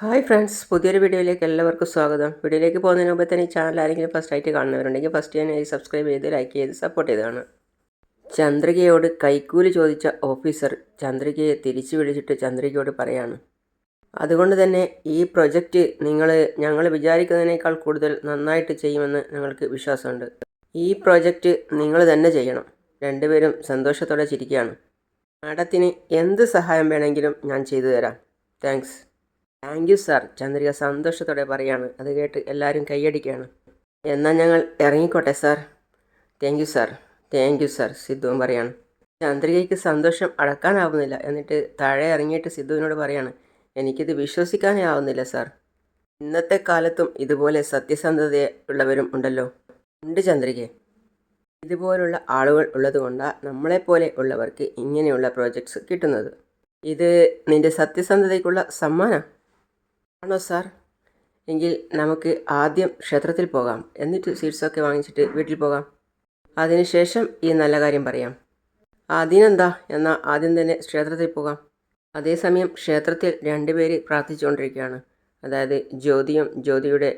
Hi friends, പുതിയൊരു വീഡിയോയിലേക്ക് എല്ലാവർക്കും സ്വാഗതം. വീഡിയോയിലേക്ക് പോകുന്നതിന് മുമ്പ് തന്നെ ഈ ചാനൽ ആരെങ്കിലും ഫസ്റ്റ് ആയിട്ട് കാണുന്നവരുണ്ടെങ്കിൽ ഫസ്റ്റ് തന്നെ സബ്സ്ക്രൈബ് ചെയ്ത് ലൈക്ക് ചെയ്ത് സപ്പോർട്ട് ചെയ്തതാണ്. ചന്ദ്രികയോട് കൈക്കൂലി ചോദിച്ച ഓഫീസർ ചന്ദ്രികയെ തിരിച്ചു വിളിച്ചിട്ട് ചന്ദ്രികയോട് പറയാണ്, അതുകൊണ്ട് തന്നെ ഈ പ്രൊജക്റ്റ് ഞങ്ങൾ വിചാരിക്കുന്നതിനേക്കാൾ കൂടുതൽ നന്നായിട്ട് ചെയ്യുമെന്ന് ഞങ്ങൾക്ക് വിശ്വാസമുണ്ട്. ഈ പ്രൊജക്റ്റ് നിങ്ങൾ തന്നെ ചെയ്യണം. രണ്ടുപേരും സന്തോഷത്തോടെ ചിരിക്കുകയാണ്. മാഡത്തിന് എന്ത് സഹായം വേണമെങ്കിലും ഞാൻ ചെയ്തു തരാം. Thanks. Thank you sir, Chandrika സന്തോഷത്തോടെ പറയാണ്. അത് കേട്ട് എല്ലാവരും കൈയടിക്കുകയാണ്. എന്നാൽ ഞങ്ങൾ ഇറങ്ങിക്കോട്ടെ സാർ. താങ്ക് യു സാർ, സിദ്ധുവും പറയാണ്. ചന്ദ്രികയ്ക്ക് സന്തോഷം അടക്കാനാവുന്നില്ല. എന്നിട്ട് താഴെ ഇറങ്ങിയിട്ട് സിദ്ധുവിനോട് പറയാണ്, എനിക്കിത് വിശ്വസിക്കാനേ ആവുന്നില്ല സാർ. ഇന്നത്തെ കാലത്തും ഇതുപോലെ സത്യസന്ധതയുള്ളവരും ഉണ്ടല്ലോ. ഉണ്ട് ചന്ദ്രികയെ. ഇതുപോലുള്ള ആളുകൾ ഉള്ളതുകൊണ്ടാണ് നമ്മളെപ്പോലെ ഉള്ളവർക്ക് ഇങ്ങനെയുള്ള പ്രോജക്ട്സ് കിട്ടുന്നത്. ഇത് നിൻ്റെ സത്യസന്ധതയ്ക്കുള്ള സമ്മാനം ആണോ സാർ? എങ്കിൽ നമുക്ക് ആദ്യം ക്ഷേത്രത്തിൽ പോകാം, എന്നിട്ട് സ്വീറ്റ്സൊക്കെ വാങ്ങിച്ചിട്ട് വീട്ടിൽ പോകാം. അതിനുശേഷം ഈ നല്ല കാര്യം പറയാം. അതിനെന്താ, എന്നാൽ ആദ്യം തന്നെ ക്ഷേത്രത്തിൽ പോകാം. അതേസമയം ക്ഷേത്രത്തിൽ രണ്ടുപേര് പ്രാർത്ഥിച്ചുകൊണ്ടിരിക്കുകയാണ്. അതായത് ജ്യോതിയും ജ്യോതിയുടെ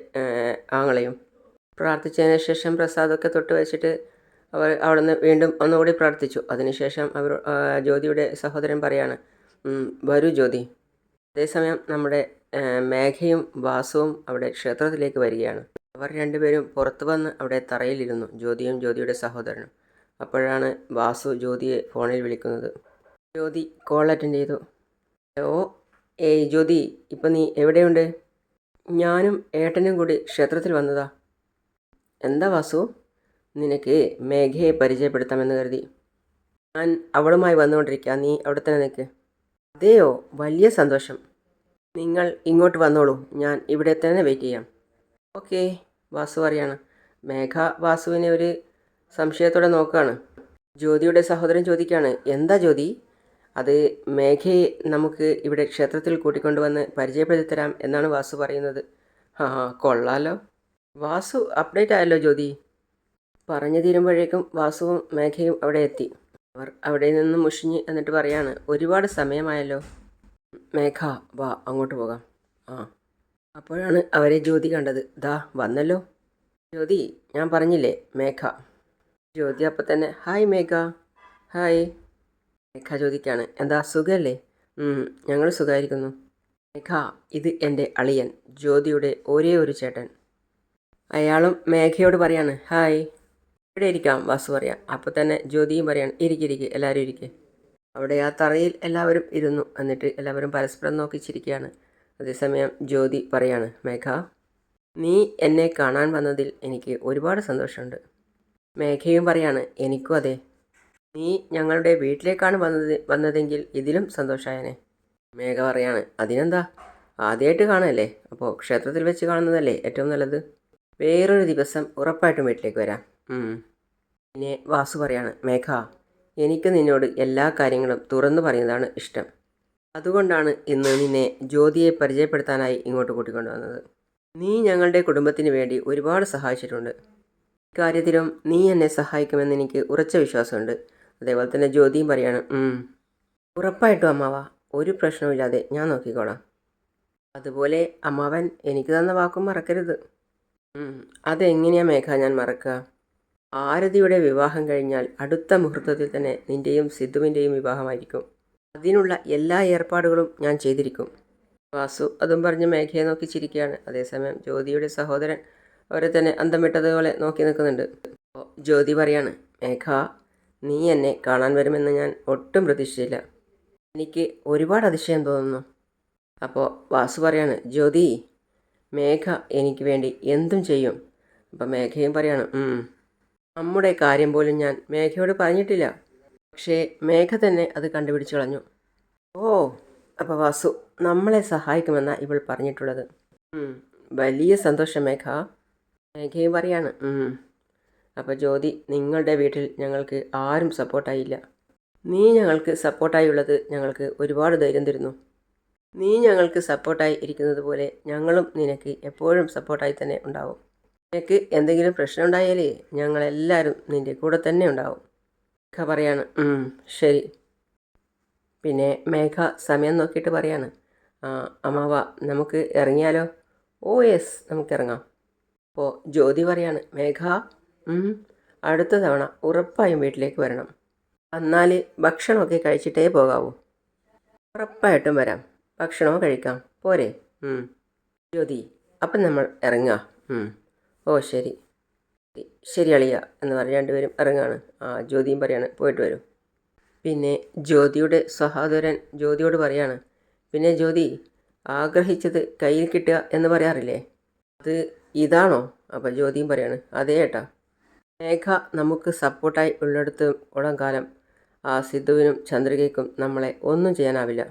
ആങ്ങളെയും. പ്രാർത്ഥിച്ചതിന് ശേഷം പ്രസാദമൊക്കെ തൊട്ട് വെച്ചിട്ട് അവർ അവിടുന്ന് വീണ്ടും ഒന്നുകൂടി പ്രാർത്ഥിച്ചു. അതിനുശേഷം ജ്യോതിയുടെ സഹോദരൻ പറയാണ്, വരൂ ജ്യോതി. അതേസമയം നമ്മുടെ മേഘയും വാസുവും അവിടെ ക്ഷേത്രത്തിലേക്ക് വരികയാണ്. അവർ രണ്ടുപേരും പുറത്തു വന്ന് അവിടെ തറയിലിരുന്നു, ജ്യോതിയും ജ്യോതിയുടെ സഹോദരനും. അപ്പോഴാണ് വാസു ജ്യോതിയെ ഫോണിൽ വിളിക്കുന്നത്. ജ്യോതി കോൾ അറ്റൻഡ് ചെയ്തു. ഹലോ, ജ്യോതി, ഇപ്പം നീ എവിടെയുണ്ട്? ഞാനും ഏട്ടനും കൂടി ക്ഷേത്രത്തിൽ വന്നതാ. എന്താ വാസു? നിനക്ക് മേഘയെ പരിചയപ്പെടുത്താമെന്ന് കരുതി. ഞാൻ അവളുമായി വന്നുകൊണ്ടിരിക്കുക, നീ അവിടെ തന്നെ നിൽക്ക്. അതെയോ, വലിയ സന്തോഷം. നിങ്ങൾ ഇങ്ങോട്ട് വന്നോളൂ, ഞാൻ ഇവിടെ തന്നെ വെയിറ്റ് ചെയ്യാം. ഓക്കെ, വാസു പറയാണ്. മേഘ വാസുവിനെ ഒരു സംശയത്തോടെ നോക്കുകയാണ്. ജ്യോതിയുടെ സഹോദരൻ ചോദിക്കുകയാണ്, എന്താ ജ്യോതി? അത് മേഘയെ നമുക്ക് ഇവിടെ ക്ഷേത്രത്തിൽ കൂട്ടിക്കൊണ്ടുവന്ന് പരിചയപ്പെടുത്തി തരാം എന്നാണ് വാസു പറയുന്നത്. ആ, കൊള്ളാലോ. വാസു അപ്ഡേറ്റ് ആയല്ലോ ജ്യോതി. പറഞ്ഞു തീരുമ്പോഴേക്കും വാസുവും മേഘയും അവിടെ എത്തി. അവർ അവിടെ നിന്ന് മുഷിഞ്ഞ് എന്നിട്ട് പറയാണ്, ഒരുപാട് സമയമായല്ലോ. മേഘ, വാ അങ്ങോട്ട് പോകാം. ആ, അപ്പോഴാണ് അവരെ ജ്യോതി കണ്ടത്. ദാ വന്നല്ലോ. ജ്യോതി, ഞാൻ പറഞ്ഞില്ലേ, മേഘ. ജ്യോതി അപ്പം തന്നെ, ഹായ് മേഘ. ഹായ്. മേഘ ജ്യോതിക്കാണ്, എന്താ സുഖമല്ലേ? ഞങ്ങൾ സുഖമായിരിക്കുന്നു. മേഘ, ഇത് എൻ്റെ അളിയൻ, ജ്യോതിയുടെ ഒരേ ഒരു ചേട്ടൻ. അയാളും മേഘയോട് പറയാണ്, ഹായ്. ഇവിടെ ഇരിക്കാം, വാസു പറയാം. അപ്പോൾ തന്നെ ജ്യോതിയും പറയാണ്, ഇരിക്കിരിക്കുക, എല്ലാവരും ഇരിക്കുക. അവിടെ ആ തറയിൽ എല്ലാവരും ഇരുന്നു. എന്നിട്ട് എല്ലാവരും പരസ്പരം നോക്കിച്ചിരിക്കുകയാണ്. അതേസമയം ജ്യോതി പറയാണ്, മേഘ, നീ എന്നെ കാണാൻ വന്നതിൽ എനിക്ക് ഒരുപാട് സന്തോഷമുണ്ട്. മേഘയും പറയാണ്, എനിക്കും അതെ. നീ ഞങ്ങളുടെ വീട്ടിലേക്കാണ് വന്നതെങ്കിൽ ഇതിലും സന്തോഷമായനെ. മേഘ പറയാണ്, അതിനെന്താ, ആദ്യമായിട്ട് കാണല്ലേ, അപ്പോൾ ക്ഷേത്രത്തിൽ വെച്ച് കാണുന്നതല്ലേ ഏറ്റവും നല്ലത്. വേറൊരു ദിവസം ഉറപ്പായിട്ടും വീട്ടിലേക്ക് വരാം. പിന്നെ വാസു പറയാണ്, മേഘ, എനിക്ക് നിന്നോട് എല്ലാ കാര്യങ്ങളും തുറന്നു പറയുന്നതാണ് ഇഷ്ടം. അതുകൊണ്ടാണ് ഇന്ന് നിന്നെ ജ്യോതിയെ പരിചയപ്പെടുത്താനായി ഇങ്ങോട്ട് കൂട്ടിക്കൊണ്ടുവന്നത്. നീ ഞങ്ങളുടെ കുടുംബത്തിന് വേണ്ടി ഒരുപാട് സഹായിച്ചിട്ടുണ്ട്. ഇക്കാര്യത്തിലും നീ എന്നെ സഹായിക്കുമെന്ന് എനിക്ക് ഉറച്ച വിശ്വാസമുണ്ട്. അതേപോലെ തന്നെ ജ്യോതിയും പറയാണ്, ഉറപ്പായിട്ടും അമ്മാവ, ഒരു പ്രശ്നവുമില്ലാതെ ഞാൻ നോക്കിക്കോളാം. അതുപോലെ അമ്മാവൻ എനിക്ക് തന്ന വാക്കും മറക്കരുത്. അതെങ്ങനെയാ മേഘ ഞാൻ മറക്കുക? ആരതിയുടെ വിവാഹം കഴിഞ്ഞാൽ അടുത്ത മുഹൂർത്തത്തിൽ തന്നെ നിൻ്റെയും സിദ്ധുവിൻ്റെയും വിവാഹമായിരിക്കും. അതിനുള്ള എല്ലാ ഏർപ്പാടുകളും ഞാൻ ചെയ്തിരിക്കും. വാസു അതും പറഞ്ഞ് മേഘയെ നോക്കി ചിരിക്കുകയാണ്. അതേസമയം ജ്യോതിയുടെ സഹോദരൻ അവരെ തന്നെ അന്തം വിട്ടതുപോലെ നോക്കി നിൽക്കുന്നുണ്ട്. അപ്പോൾ ജ്യോതി പറയാണ്, മേഘ, നീ എന്നെ കാണാൻ വരുമെന്ന് ഞാൻ ഒട്ടും പ്രതീക്ഷിച്ചില്ല. എനിക്ക് ഒരുപാട് അതിശയം തോന്നുന്നു. അപ്പോൾ വാസു പറയാണ്, ജ്യോതി, മേഘ എനിക്ക് വേണ്ടി എന്തും ചെയ്യും. അപ്പോൾ മേഘയും പറയാണ്, നമ്മുടെ കാര്യം പോലും ഞാൻ മേഘയോട് പറഞ്ഞിട്ടില്ല. പക്ഷേ മേഘ തന്നെ അത് കണ്ടുപിടിച്ച് കളഞ്ഞു. ഓ, അപ്പോൾ വാസു നമ്മളെ സഹായിക്കുമെന്നാണ് ഇവൾ പറഞ്ഞിട്ടുള്ളത്. വലിയ സന്തോഷം മേഘ. മേഘയും പറയാണ്, അപ്പോൾ ജ്യോതി, നിങ്ങളുടെ വീട്ടിൽ ഞങ്ങൾക്ക് ആരും സപ്പോർട്ടായില്ല. നീ ഞങ്ങൾക്ക് സപ്പോർട്ടായുള്ളത് ഞങ്ങൾക്ക് ഒരുപാട് ധൈര്യം തരുന്നു. നീ ഞങ്ങൾക്ക് സപ്പോർട്ടായി ഇരിക്കുന്നത് പോലെ ഞങ്ങളും നിനക്ക് എപ്പോഴും സപ്പോർട്ടായി തന്നെ ഉണ്ടാവും. നിനക്ക് എന്തെങ്കിലും പ്രശ്നം ഉണ്ടായാൽ ഞങ്ങളെല്ലാവരും നിൻ്റെ കൂടെ തന്നെ ഉണ്ടാവും. മേഘ പറയാണ്, ശരി. പിന്നെ മേഘ സമയം നോക്കിയിട്ട് പറയാണ്, അമ്മാവ നമുക്ക് ഇറങ്ങിയാലോ? ഓ യെസ്, നമുക്കിറങ്ങാം. അപ്പോൾ ജ്യോതി പറയാണ്, മേഘ അടുത്ത തവണ ഉറപ്പായും വീട്ടിലേക്ക് വരണം. എന്നാൽ ഭക്ഷണമൊക്കെ കഴിച്ചിട്ടേ പോകാവൂ. ഉറപ്പായിട്ടും വരാം, ഭക്ഷണവും കഴിക്കാം, പോരെ? ജ്യോതി, അപ്പം നമ്മൾ ഇറങ്ങുക. ഓ ശരി ശരി അളിയ എന്ന് പറഞ്ഞ് രണ്ടുപേരും ഇറങ്ങാണ്. ജ്യോതിയും പറയാണ്, പോയിട്ട് വരും. പിന്നെ ജ്യോതിയുടെ സഹോദരൻ ജ്യോതിയോട് പറയാണ്, പിന്നെ ജ്യോതി, ആഗ്രഹിച്ചത് കയ്യിൽ കിട്ടുക എന്ന് പറയാറില്ലേ, അത് ഇതാണോ? അപ്പോൾ ജ്യോതിയും പറയാണ്, അതേ ഏട്ടാ. മേഘ നമുക്ക് സപ്പോർട്ടായി ഉള്ളിടത്തോളം കാലം സിദ്ധുവിനും ചന്ദ്രികയ്ക്കും നമ്മളെ ഒന്നും ചെയ്യാനാവില്ല.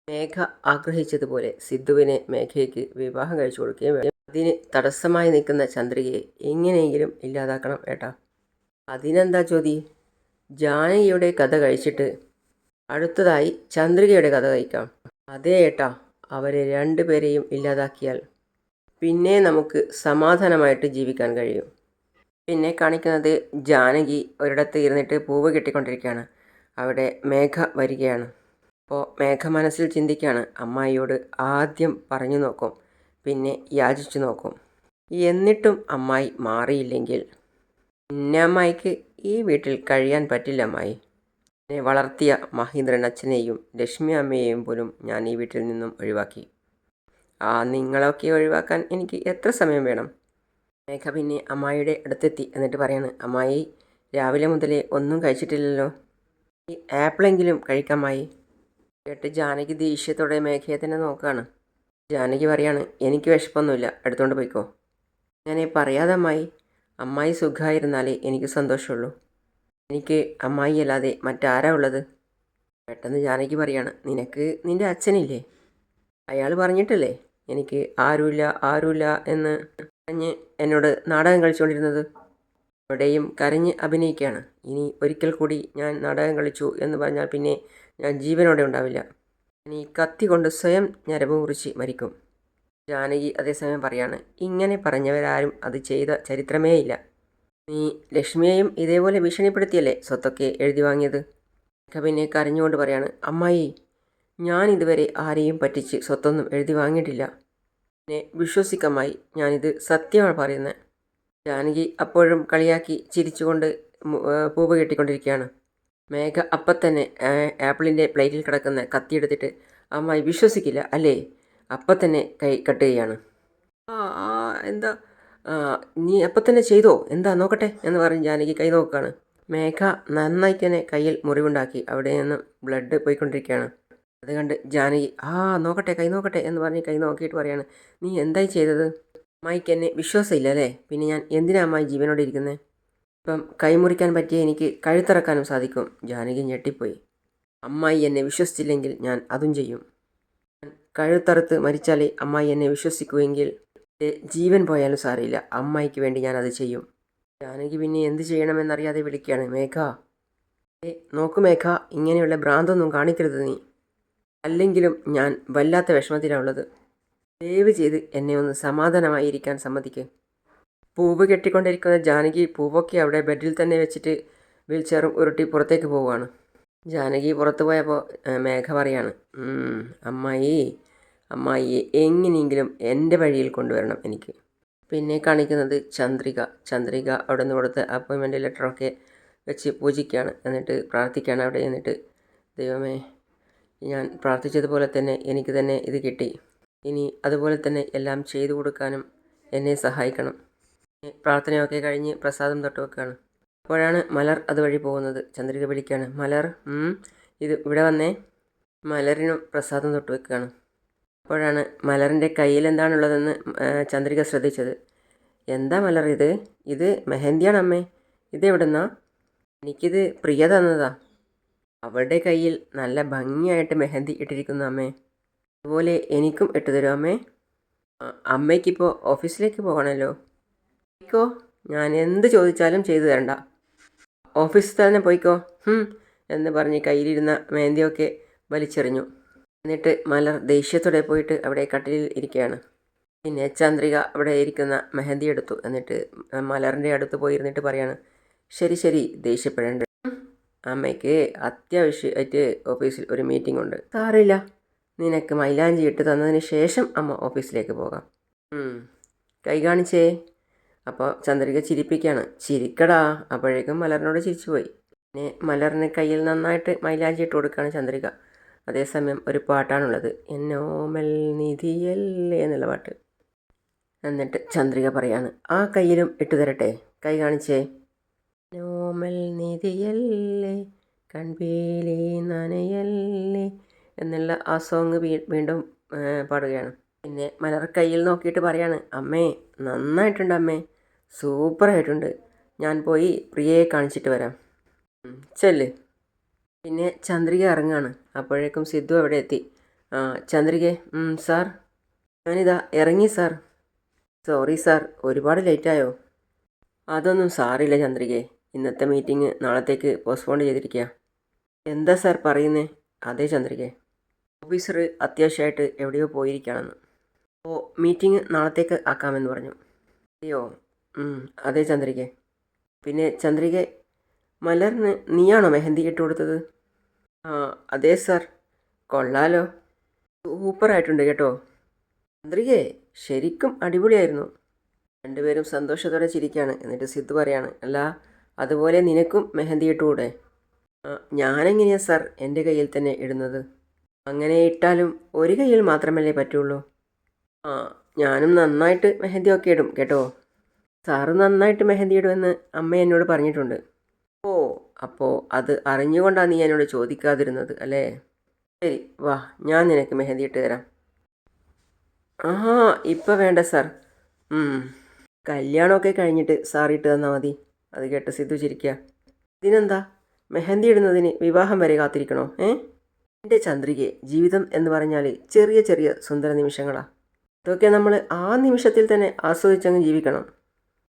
മേഘ ആഗ്രഹിച്ചതുപോലെ സിദ്ധുവിനെ മേഘയ്ക്ക് വിവാഹം കഴിച്ചു കൊടുക്കുകയും വേണം. അതിന് തടസ്സമായി നിൽക്കുന്ന ചന്ദ്രികയെ എങ്ങനെയെങ്കിലും ഇല്ലാതാക്കണം ഏട്ടാ. അതിനെന്താ ജ്യോതി, ജാനകിയുടെ കഥ കഴിച്ചിട്ട് അടുത്തതായി ചന്ദ്രികയുടെ കഥ കഴിക്കാം. അതേ ഏട്ടാ, അവരെ രണ്ടുപേരെയും ഇല്ലാതാക്കിയാൽ പിന്നെ നമുക്ക് സമാധാനമായിട്ട് ജീവിക്കാൻ കഴിയും. പിന്നെ കാണിക്കുന്നത് ജാനകി ഒരിടത്ത് ഇരുന്നിട്ട് പൂവ് കെട്ടിക്കൊണ്ടിരിക്കുകയാണ്. അവിടെ മേഘ വരികയാണ്. അപ്പോൾ മേഘ മനസ്സിൽ ചിന്തിക്കുകയാണ്, അമ്മായിയോട് ആദ്യം പറഞ്ഞു നോക്കും, പിന്നെ യാചിച്ചു നോക്കും. എന്നിട്ടും അമ്മായി മാറിയില്ലെങ്കിൽ പിന്നെ അമ്മായിക്ക് ഈ വീട്ടിൽ കഴിയാൻ പറ്റില്ല. അമ്മായി എന്നെ വളർത്തിയ മഹീന്ദ്രൻ അച്ഛനെയും ലക്ഷ്മി അമ്മയെയും പോലും ഞാൻ ഈ വീട്ടിൽ നിന്നും ഒഴിവാക്കി. നിങ്ങളൊക്കെ ഒഴിവാക്കാൻ എനിക്ക് എത്ര സമയം വേണം? മേഘ പിന്നെ അമ്മായിയുടെ അടുത്തെത്തി. എന്നിട്ട് പറയാണ്, അമ്മായി രാവിലെ മുതലേ ഒന്നും കഴിച്ചിട്ടില്ലല്ലോ, ഈ ആപ്പിളെങ്കിലും കഴിക്കാമായി. കേട്ട് ജാനകി ദേഷ്യത്തോടെ മേഘയെ തന്നെ നോക്കുകയാണ്. ജാനകി പറയാണ്, എനിക്ക് വിശപ്പൊന്നുമില്ല, എടുത്തുകൊണ്ട് പോയിക്കോ. അങ്ങനെ പറയാതെ അമ്മായി സുഖമായിരുന്നാലേ എനിക്ക് സന്തോഷമുള്ളൂ. എനിക്ക് അമ്മായി അല്ലാതെ മറ്റാരാ ഉള്ളത്? പെട്ടെന്ന് ജാനകി പറയാണ്, നിനക്ക് നിൻ്റെ അച്ഛനില്ലേ? അയാൾ പറഞ്ഞിട്ടല്ലേ എനിക്ക് ആരുമില്ല എന്ന് പറഞ്ഞ് എന്നോട് നാടകം കളിച്ചുകൊണ്ടിരുന്നത്. അവിടെയും കരഞ്ഞ് അഭിനയിക്കുകയാണ്. ഇനി ഒരിക്കൽ കൂടി ഞാൻ നാടകം കളിച്ചു എന്ന് പറഞ്ഞാൽ പിന്നെ ഞാൻ ജീവനോടെ ഉണ്ടാവില്ല. ഞാൻ ഈ കത്തി കൊണ്ട് സ്വയം ഞരമ്പ് മുറിച്ച് മരിക്കും. ജാനകി അതേസമയം പറയാണ്, ഇങ്ങനെ പറഞ്ഞവരാരും അത് ചെയ്ത ചരിത്രമേ ഇല്ല. നീ ലക്ഷ്മിയെയും ഇതേപോലെ ഭീഷണിപ്പെടുത്തിയല്ലേ സ്വത്തൊക്കെ എഴുതി വാങ്ങിയത്? പിന്നെ കരഞ്ഞുകൊണ്ട് പറയാണ്, അമ്മായി, ഞാൻ ഇതുവരെ ആരെയും പറ്റിച്ച് സ്വത്തൊന്നും എഴുതി വാങ്ങിയിട്ടില്ല. എന്നെ വിശ്വസിക്കമ്മായി, ഞാനിത് സത്യമാണ് പറയുന്നത്. ജാനകി അപ്പോഴും കളിയാക്കി ചിരിച്ചുകൊണ്ട് പൂവ് കെട്ടിക്കൊണ്ടിരിക്കുകയാണ്. മേഘ അപ്പം തന്നെ ആപ്പിളിൻ്റെ പ്ലേറ്റിൽ കിടക്കുന്ന കത്തിയെടുത്തിട്ട്, അമ്മായി വിശ്വസിക്കില്ല അല്ലേ, അപ്പം തന്നെ കൈ കട്ടുകയാണ്. എന്താ, നീ അപ്പം തന്നെ ചെയ്തോ, എന്താ നോക്കട്ടെ എന്ന് പറഞ്ഞ് ജാനകി കൈ നോക്കുകയാണ്. മേഘ നന്നായിട്ട് തന്നെ കയ്യിൽ മുറിവുണ്ടാക്കി, അവിടെ നിന്ന് ബ്ലഡ് പോയിക്കൊണ്ടിരിക്കുകയാണ്. അത് കണ്ട് ജാനകി, നോക്കട്ടെ കൈ നോക്കട്ടെ എന്ന് പറഞ്ഞ് കൈ നോക്കിയിട്ട് പറയാണ്, നീ എന്തായി ചെയ്തത്? അമ്മായിക്ക് എന്നെ വിശ്വാസമില്ല അല്ലേ, പിന്നെ ഞാൻ എന്തിനാ അമ്മായി ജീവനോടെ ഇരിക്കുന്നത്? ഇപ്പം കൈമുറിക്കാൻ പറ്റിയ എനിക്ക് കഴുത്തിറക്കാനും സാധിക്കും. ജാനകി ഞെട്ടിപ്പോയി. അമ്മായി എന്നെ വിശ്വസിച്ചില്ലെങ്കിൽ ഞാൻ അതും ചെയ്യും. ഞാൻ കഴുത്തറുത്ത് മരിച്ചാലേ അമ്മായി എന്നെ വിശ്വസിക്കുമെങ്കിൽ ജീവൻ പോയാലും സാരമില്ല, അമ്മായിക്ക് വേണ്ടി ഞാൻ അത് ചെയ്യും. ജാനകി പിന്നെ എന്ത് ചെയ്യണമെന്നറിയാതെ വിളിക്കുകയാണ്, മേഘ നോക്കു മേഘ, ഇങ്ങനെയുള്ള ഭ്രാന്തൊന്നും കാണിക്കരുത് നീ, അല്ലെങ്കിലും ഞാൻ വല്ലാത്ത വിഷമത്തിലാണുള്ളത്. ദയവ് ചെയ്ത് എന്നെ ഒന്ന് സമാധാനമായിരിക്കാൻ സമ്മതിക്ക്. പൂവ് കെട്ടിക്കൊണ്ടിരിക്കുന്ന ജാനകി പൂവൊക്കെ അവിടെ ബെഡിൽ തന്നെ വെച്ചിട്ട് വീൽചെയറും ഉരുട്ടി പുറത്തേക്ക് പോവുകയാണ്. ജാനകി പുറത്തു പോയപ്പോൾ മേഘ പറയാണ്, അമ്മായി എങ്ങനെയെങ്കിലും എൻ്റെ വഴിയിൽ കൊണ്ടുവരണം എനിക്ക്. പിന്നെ കാണിക്കുന്നത് ചന്ദ്രിക അവിടെ നിന്ന് കൊടുത്ത അപ്പോയിൻമെൻ്റ് ലെറ്ററൊക്കെ വെച്ച് പൂജിക്കുകയാണ്. എന്നിട്ട് പ്രാർത്ഥിക്കുകയാണ്. അവിടെ എന്നിട്ട്, ദൈവമേ, ഞാൻ പ്രാർത്ഥിച്ചതുപോലെ തന്നെ എനിക്ക് തന്നെ ഇത് കിട്ടി. ഇനി അതുപോലെ തന്നെ എല്ലാം ചെയ്തു കൊടുക്കാനും എന്നെ സഹായിക്കണം. പ്രാർത്ഥനയൊക്കെ കഴിഞ്ഞ് പ്രസാദം തൊട്ട് വെക്കുകയാണ്. അപ്പോഴാണ് മലർ അതുവഴി പോകുന്നത്. ചന്ദ്രിക വിളിക്കുകയാണ്, മലർ, ഇത് ഇവിടെ വന്നേ. മലറിനും പ്രസാദം തൊട്ട് വെക്കുകയാണ്. അപ്പോഴാണ് മലറിൻ്റെ കയ്യിൽ എന്താണുള്ളതെന്ന് ചന്ദ്രിക ശ്രദ്ധിച്ചത്. എന്താ മലർ ഇത് മെഹന്തിയാണ് അമ്മേ. ഇതെവിടുന്നാ? എനിക്കിത് പ്രിയ തന്നതാ. അവളുടെ കയ്യിൽ നല്ല ഭംഗിയായിട്ട് മെഹന്തി ഇട്ടിരിക്കുന്നു അമ്മേ. അതുപോലെ എനിക്കും ഇട്ടു തരും അമ്മേ. അമ്മയ്ക്കിപ്പോൾ ഓഫീസിലേക്ക് പോകണമല്ലോ. പോയിക്കോ, ഞാൻ എന്ത് ചോദിച്ചാലും ചെയ്തു തരണ്ട. ഓഫീസിൽ തന്നെ പോയിക്കോ എന്ന് പറഞ്ഞ് കയ്യിലിരുന്ന മെഹന്തിയൊക്കെ വലിച്ചെറിഞ്ഞു. എന്നിട്ട് മലർ ദേഷ്യത്തോടെ പോയിട്ട് അവിടെ കട്ടിലിൽ ഇരിക്കുകയാണ്. പിന്നെ ചന്ദ്രിക അവിടെ ഇരിക്കുന്ന മെഹന്തി എടുത്തു. എന്നിട്ട് മലറിൻ്റെ അടുത്ത് പോയിരുന്നിട്ട് പറയാണ്, ശരി ദേഷ്യപ്പെടേണ്ട, അമ്മയ്ക്ക് അത്യാവശ്യമായിട്ട് ഓഫീസിൽ ഒരു മീറ്റിംഗ് ഉണ്ട്. സാറില്ല, നിനക്ക് മൈലാഞ്ചി ഇട്ട് തന്നതിന് ശേഷം അമ്മ ഓഫീസിലേക്ക് പോകാം. കൈ കാണിച്ചേ. അപ്പോൾ ചന്ദ്രിക ചിരിപ്പിക്കുകയാണ്. ചിരിക്കടാ. അപ്പോഴേക്കും മലറിനോട് ചിരിച്ചുപോയി. പിന്നെ മലറിന് കയ്യിൽ നന്നായിട്ട് മൈലാഞ്ചി ഇട്ട് കൊടുക്കുകയാണ് ചന്ദ്രിക. അതേസമയം ഒരു പാട്ടാണുള്ളത്, എന്നോമൽ നിധിയല്ലേ എന്നുള്ള പാട്ട്. എന്നിട്ട് ചന്ദ്രിക പറയാണ്, ആ കയ്യിലും ഇട്ടു തരട്ടെ. കൈ കാണിച്ചേ. നോമൽ നിധിയല്ലേ കൺപീലി നനയല്ലേ എന്നുള്ള ആ സോങ് വീണ്ടും പാടുകയാണ്. പിന്നെ മലർ കയ്യിൽ നോക്കിയിട്ട് പറയാണ്, അമ്മേ നന്നായിട്ടുണ്ട് അമ്മേ, സൂപ്പറായിട്ടുണ്ട്. ഞാൻ പോയി പ്രിയയെ കാണിച്ചിട്ട് വരാം. ചെല്ല്. പിന്നെ ചന്ദ്രിക ഇറങ്ങാണ്. അപ്പോഴേക്കും സിദ്ധു അവിടെ എത്തി. ചന്ദ്രികെ. സാർ. ഞാനിതാ ഇറങ്ങി സാർ. സോറി സാർ, ഒരുപാട് ലേറ്റായോ? അതൊന്നും സാറില്ല ചന്ദ്രികെ, ഇന്നത്തെ മീറ്റിംഗ് നാളത്തേക്ക് പോസ്റ്റ്പോൺ ചെയ്തിരിക്കുക. എന്താ സാർ പറയുന്നേ? അതെ ചന്ദ്രികെ, ഓഫീസർ അത്യാവശ്യമായിട്ട് എവിടെയോ പോയിരിക്കുകയാണെന്ന്. അപ്പോൾ മീറ്റിംഗ് നാളത്തേക്ക് ആക്കാമെന്ന് പറഞ്ഞു. അയ്യോ. അതെ ചന്ദ്രികെ. പിന്നെ ചന്ദ്രികെ, മലറിന് നീയാണോ മെഹന്തി ഇട്ട് കൊടുത്തത്? അതെ സാർ. കൊള്ളാലോ, സൂപ്പറായിട്ടുണ്ട് കേട്ടോ. ചന്ദ്രികെ ശരിക്കും അടിപൊളിയായിരുന്നു. രണ്ടുപേരും സന്തോഷത്തോടെ ചിരിക്കുകയാണ്. എന്നിട്ട് സിദ്ധു പറയാണ്, അല്ല അതുപോലെ നിനക്കും മെഹന്തി ഇട്ടുകൂടെ? ഞാനെങ്ങനെയാണ് സാർ എൻ്റെ കയ്യിൽ തന്നെ ഇടുന്നത്? അങ്ങനെ ഇട്ടാലും ഒരു കയ്യിൽ മാത്രമല്ലേ പറ്റുള്ളൂ. ഞാനും നന്നായിട്ട് മെഹന്തി ഒക്കെ ഇടും കേട്ടോ. സാറ് നന്നായിട്ട് മെഹന്തി ഇടുമെന്ന് അമ്മ എന്നോട് പറഞ്ഞിട്ടുണ്ട്. ഓ, അപ്പോൾ അത് അറിഞ്ഞുകൊണ്ടാണ് നീ എന്നോട് ചോദിക്കാതിരുന്നത് അല്ലേ? ശരി വാ, ഞാൻ നിനക്ക് മെഹന്തി ഇട്ട് തരാം. ഇപ്പം വേണ്ട സാർ. കല്യാണമൊക്കെ കഴിഞ്ഞിട്ട് സാർ ഇട്ട് തന്നാൽ മതി. അത് കേട്ട് സിദ്ധു ചിരിക്കുക. ഇതിനെന്താ, മെഹന്തി ഇടുന്നതിന് വിവാഹം വരെ കാത്തിരിക്കണോ? എൻ്റെ ചന്ദ്രികെ, ജീവിതം എന്ന് പറഞ്ഞാൽ ചെറിയ ചെറിയ സുന്ദര നിമിഷങ്ങളാണ്. അതൊക്കെ നമ്മൾ ആ നിമിഷത്തിൽ തന്നെ ആസ്വദിച്ചങ്ങ് ജീവിക്കണം.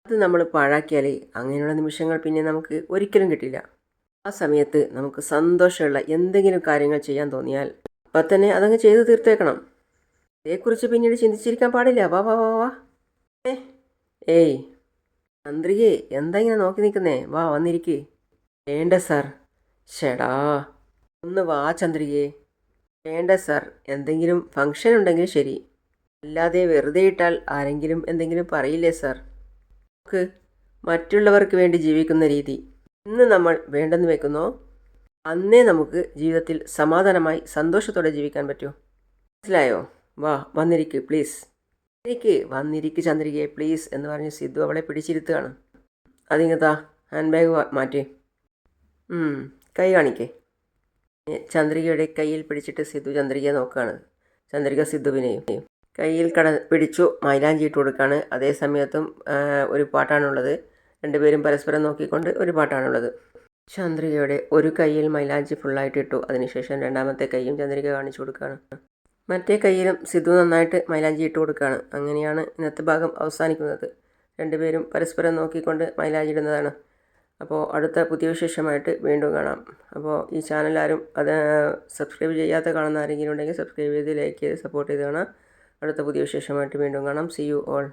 അത് നമ്മൾ പാഴാക്കിയാൽ അങ്ങനെയുള്ള നിമിഷങ്ങൾ പിന്നെ നമുക്ക് ഒരിക്കലും കിട്ടില്ല. ആ സമയത്ത് നമുക്ക് സന്തോഷമുള്ള എന്തെങ്കിലും കാര്യങ്ങൾ ചെയ്യാൻ തോന്നിയാൽ അപ്പം തന്നെ അതങ്ങ് ചെയ്തു തീർത്തേക്കണം. അതേക്കുറിച്ച് പിന്നീട് ചിന്തിച്ചിരിക്കാൻ പാടില്ല. വാ വാ വാ വാ. ഏയ് ചന്ദ്രികെ, എന്താ ഇങ്ങനെ നോക്കി നിൽക്കുന്നേ? വാ വന്നിരിക്കേ. വേണ്ട സാർ. ഷെടാ, ഒന്ന് വാ ചന്ദ്രികെ. വേണ്ട സാർ, എന്തെങ്കിലും ഫംഗ്ഷൻ ഉണ്ടെങ്കിൽ ശരി, അല്ലാതെ വെറുതെ ഇട്ടാൽ ആരെങ്കിലും എന്തെങ്കിലും പറയില്ലേ സാർ? നമുക്ക് മറ്റുള്ളവർക്ക് വേണ്ടി ജീവിക്കുന്ന രീതി ഇന്ന് നമ്മൾ വേണ്ടെന്ന് വെക്കുന്നോ അന്നേ നമുക്ക് ജീവിതത്തിൽ സമാധാനമായി സന്തോഷത്തോടെ ജീവിക്കാൻ പറ്റൂ. മനസ്സിലായോ? വാ വന്നിരിക്ക് പ്ലീസ്. വന്നിരിക്ക് ചന്ദ്രികയെ പ്ലീസ് എന്ന് പറഞ്ഞ് സിദ്ധു അവളെ പിടിച്ചിരുത്തുകയാണ്. അതിങ്ങത്താ ഹാൻഡ് ബാഗ് മാറ്റി. കൈ കാണിക്കേ. ചന്ദ്രികയുടെ കയ്യിൽ പിടിച്ചിട്ട് സിദ്ധു ചന്ദ്രികയെ നോക്കുകയാണ്. ചന്ദ്രിക സിദ്ധുവിനെയും കയ്യിൽ പിടിച്ചു മൈലാഞ്ചി ഇട്ട് കൊടുക്കുകയാണ്. അതേ സമയത്തും ഒരു പാട്ടാണുള്ളത്. രണ്ടുപേരും പരസ്പരം നോക്കിക്കൊണ്ട് ഒരു പാട്ടാണുള്ളത്. ചന്ദ്രികയുടെ ഒരു കയ്യിൽ മൈലാഞ്ചി ഫുള്ളായിട്ട് ഇട്ടു. അതിനുശേഷം രണ്ടാമത്തെ കൈയും ചന്ദ്രിക കാണിച്ചു കൊടുക്കുകയാണ്. മറ്റേ കയ്യിലും സിദ്ധു നന്നായിട്ട് മൈലാഞ്ചി ഇട്ട് കൊടുക്കുകയാണ്. അങ്ങനെയാണ് ഇന്നത്തെ ഭാഗം അവസാനിക്കുന്നത്. രണ്ടുപേരും പരസ്പരം നോക്കിക്കൊണ്ട് മൈലാഞ്ചി ഇടുന്നതാണ്. അപ്പോൾ അടുത്ത പുതിയ വിശേഷമായിട്ട് വീണ്ടും കാണാം. അപ്പോൾ ഈ ചാനൽ ആരും അത് സബ്സ്ക്രൈബ് ചെയ്യാത്ത കാണുന്ന ആരെങ്കിലും ഉണ്ടെങ്കിൽ സബ്സ്ക്രൈബ് ചെയ്ത് ലൈക്ക് ചെയ്ത് സപ്പോർട്ട് ചെയ്ത് കാണാം. അടുത്ത പുതിയ വിശേഷമായിട്ട് വീണ്ടും കാണാം. See you all.